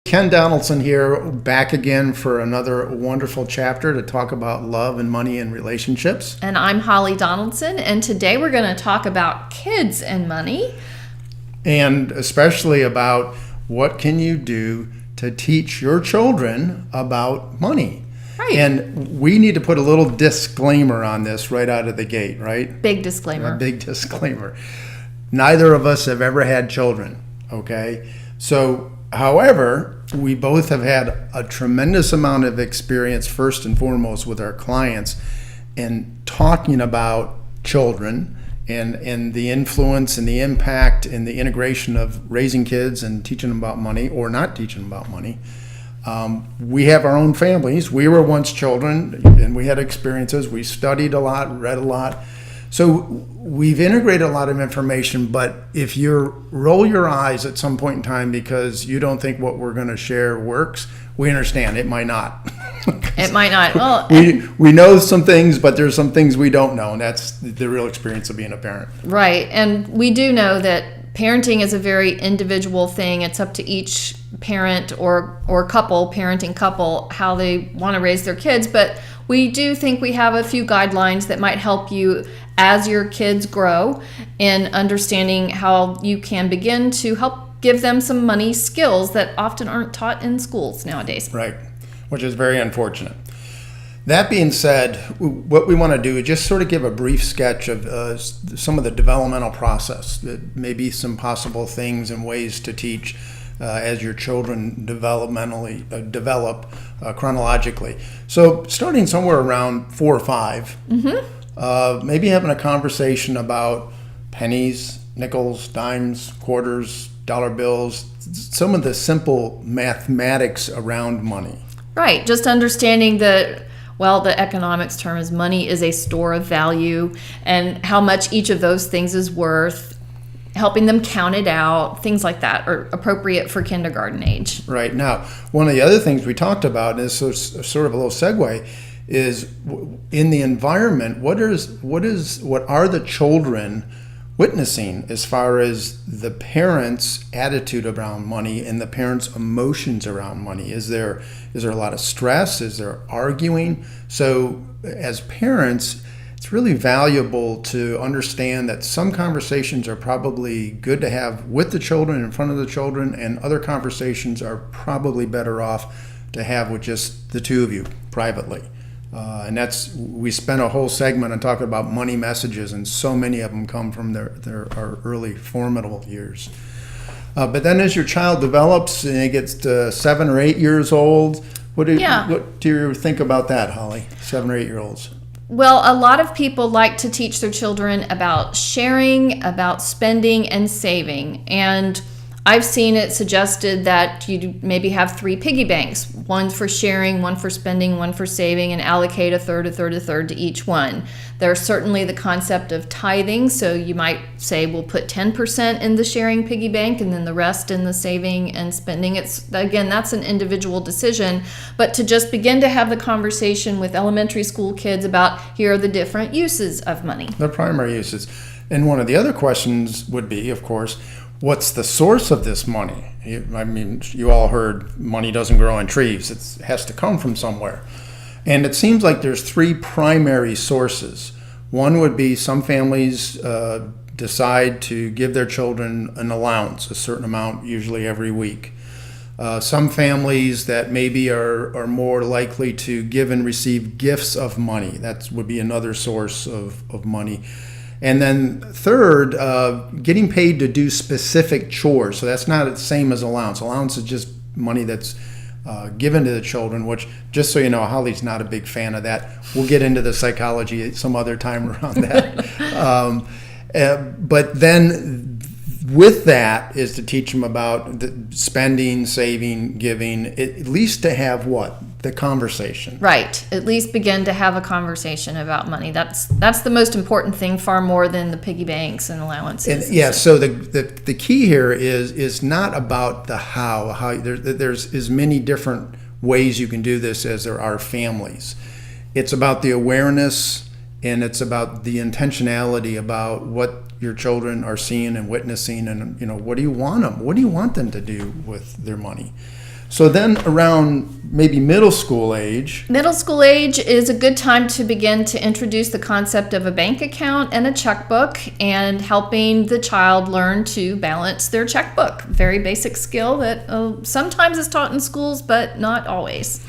Ken Donaldson here, back again for another wonderful chapter to talk about love and money and relationships. And I'm Holly Donaldson, and today we're going to talk about kids and money. And especially about what can you do to teach your children about money. Right. And we need to put a little disclaimer on this right out of the gate, right? Big disclaimer. A big disclaimer. Neither of us have ever had children, okay? So, however, we both have had a tremendous amount of experience, first and foremost, with our clients in talking about children and the influence and the impact and the integration of raising kids and teaching them about money or not teaching them about money. We have our own families. We were once children and we had experiences. We studied a lot, read a lot. So we've integrated a lot of information, but if you roll your eyes at some point in time because you don't think what we're going to share works, we understand it might not. It might not. Well, we know some things, but there's some things we don't know, and that's the real experience of being a parent. Right. And we do know that parenting is a very individual thing. It's up to each parent or couple, parenting couple, how they want to raise their kids. But we do think we have a few guidelines that might help you as your kids grow in understanding how you can begin to help give them some money skills that often aren't taught in schools nowadays. Right, which is very unfortunate. That being said, what we want to do is just sort of give a brief sketch of some of the developmental process, maybe some possible things and ways to teach as your children developmentally develop chronologically. So starting somewhere around 4 or 5, maybe having a conversation about pennies, nickels, dimes, quarters, dollar bills, some of the simple mathematics around money. Right, just understanding that, well, the economics term is money is a store of value and how much each of those things is worth, helping them count it out, things like that are appropriate for kindergarten age. Right. Now, one of the other things we talked about, and this is sort of a little segue, is in the environment, what are the children witnessing as far as the parents' attitude around money and the parents' emotions around money? Is there a lot of stress? Is there arguing? So as parents, it's really valuable to understand that some conversations are probably good to have with the children, in front of the children, and other conversations are probably better off to have with just the two of you privately. And we spent a whole segment on talking about money messages, and so many of them come from our early formidable years. But then as your child develops and it gets to 7 or 8 years old, what do you think about that, Holly? 7 or 8 year olds. Well, a lot of people like to teach their children about sharing, about spending and saving. And I've seen it suggested that you maybe have 3 piggy banks, one for sharing, one for spending, one for saving, and allocate a third to each one. There's certainly the concept of tithing, so you might say we'll put 10% in the sharing piggy bank and then the rest in the saving and spending. Again, that's an individual decision, but to just begin to have the conversation with elementary school kids about here are the different uses of money. The primary uses. And one of the other questions would be, of course, what's the source of this money? I mean, you all heard money doesn't grow on trees. It has to come from somewhere. And it seems like there's 3 primary sources. One would be some families decide to give their children an allowance, a certain amount, usually every week. Some families that maybe are more likely to give and receive gifts of money. That would be another source of money. And then third, getting paid to do specific chores. So that's not the same as allowance. Allowance is just money that's given to the children, which, just so you know, Holly's not a big fan of that. We'll get into the psychology some other time around that. But then with that is to teach them about the spending, saving, giving, at least to have what? The conversation. Right. At least begin to have a conversation about money. That's the most important thing, far more than the piggy banks and allowances. And so the key here is not about the how. There's as many different ways you can do this as there are families. It's about the awareness, and it's about the intentionality about what your children are seeing and witnessing, and what do you want them to do with their money. So then around maybe middle school age. Middle school age is a good time to begin to introduce the concept of a bank account and a checkbook, and helping the child learn to balance their checkbook. Very basic skill that sometimes is taught in schools, but not always.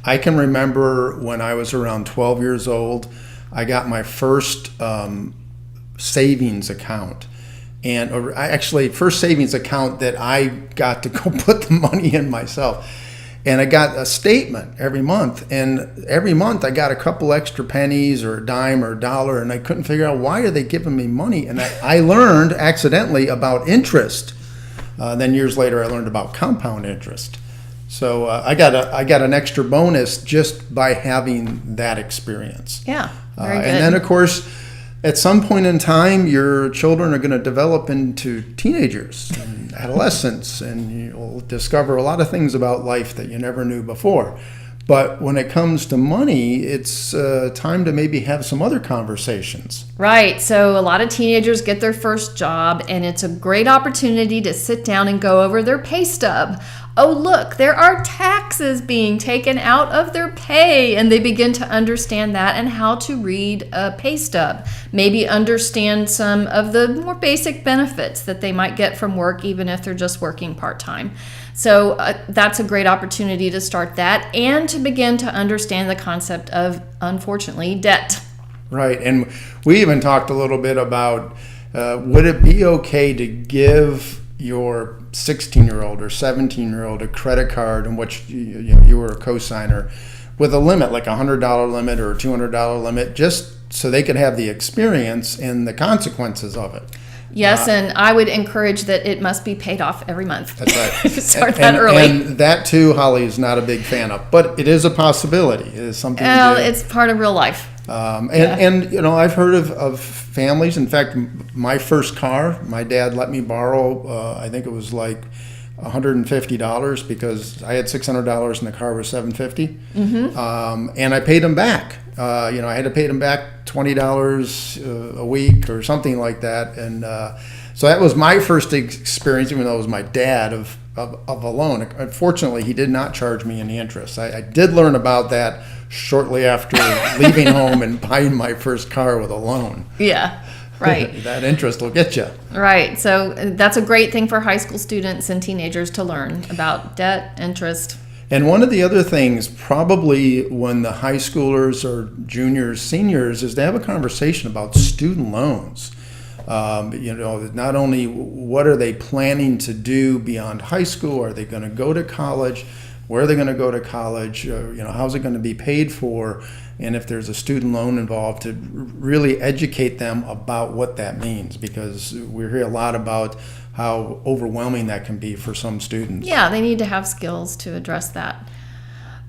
I can remember when I was around 12 years old, I got my first savings account. And actually, first savings account that I got to go put the money in myself. And I got a statement every month. And every month I got a couple extra pennies or a dime or a dollar. And I couldn't figure out, why are they giving me money? And I learned accidentally about interest. Then years later, I learned about compound interest. So I got an extra bonus just by having that experience. Yeah, very good. And then, of course, at some point in time, your children are going to develop into teenagers and adolescents, and you'll discover a lot of things about life that you never knew before. But when it comes to money, it's time to maybe have some other conversations. Right. So a lot of teenagers get their first job, and it's a great opportunity to sit down and go over their pay stub. Oh, look, there are taxes being taken out of their pay, and they begin to understand that and how to read a pay stub. Maybe understand some of the more basic benefits that they might get from work, even if they're just working part-time. So that's a great opportunity to start that and to begin to understand the concept of, unfortunately, debt. Right. And we even talked a little bit about would it be okay to give your 16-year-old or 17-year-old a credit card in which you were a co-signer with a limit, like a $100 limit or a $200 limit, just so they could have the experience and the consequences of it. Yes, and I would encourage that it must be paid off every month. That's right. Start that early. And that too, Holly is not a big fan of, but it is a possibility. It is something to do. It's part of real life. And you know, I've heard of families. In fact, my first car, my dad let me borrow. I think it was like $150 because I had $600 and the car was $750. Mm-hmm. And I paid him back. I had to pay them back $20 a week or something like that. And so that was my first experience, even though it was my dad, of a loan. Unfortunately, he did not charge me any interest. I did learn about that shortly after leaving home and buying my first car with a loan. Yeah, right. That interest will get you. Right. So that's a great thing for high school students and teenagers to learn about debt, interest. And one of the other things, probably when the high schoolers or juniors, seniors, is they have a conversation about student loans. Not only what are they planning to do beyond high school, are they going to go to college, where are they going to go to college, how's it going to be paid for, and if there's a student loan involved, to really educate them about what that means, because we hear a lot about how overwhelming that can be for some students. Yeah, they need to have skills to address that.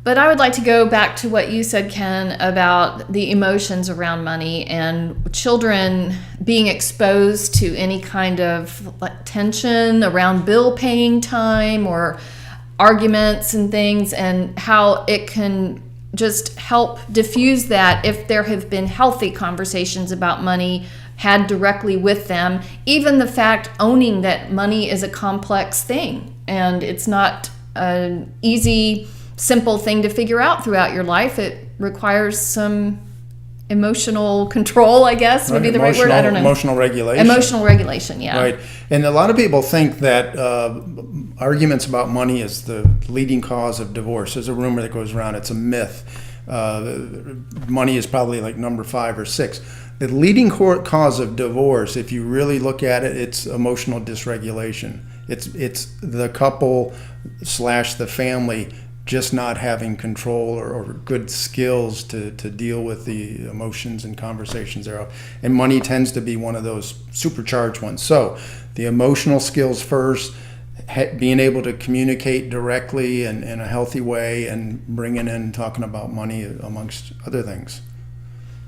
But I would like to go back to what you said, Ken, about the emotions around money and children being exposed to any kind of tension around bill paying time or arguments and things, and how it can just help diffuse that if there have been healthy conversations about money had directly with them. Even the fact owning that money is a complex thing and it's not an easy, simple thing to figure out throughout your life. It requires some emotional control, I guess, would be the right word. I don't know. Emotional regulation. Emotional regulation, yeah. Right. And a lot of people think that arguments about money is the leading cause of divorce. There's a rumor that goes around. It's a myth. Money is probably like number 5 or 6. The leading cause of divorce, if you really look at it, it's emotional dysregulation. It's the couple / the family just not having control or good skills to deal with the emotions and conversations thereof. And money tends to be one of those supercharged ones. So the emotional skills first, being able to communicate directly and in a healthy way, and bringing in talking about money amongst other things.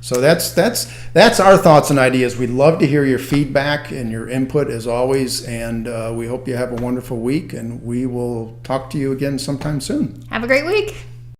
So that's our thoughts and ideas. We'd love to hear your feedback and your input as always, and we hope you have a wonderful week, and we will talk to you again sometime soon. Have a great week.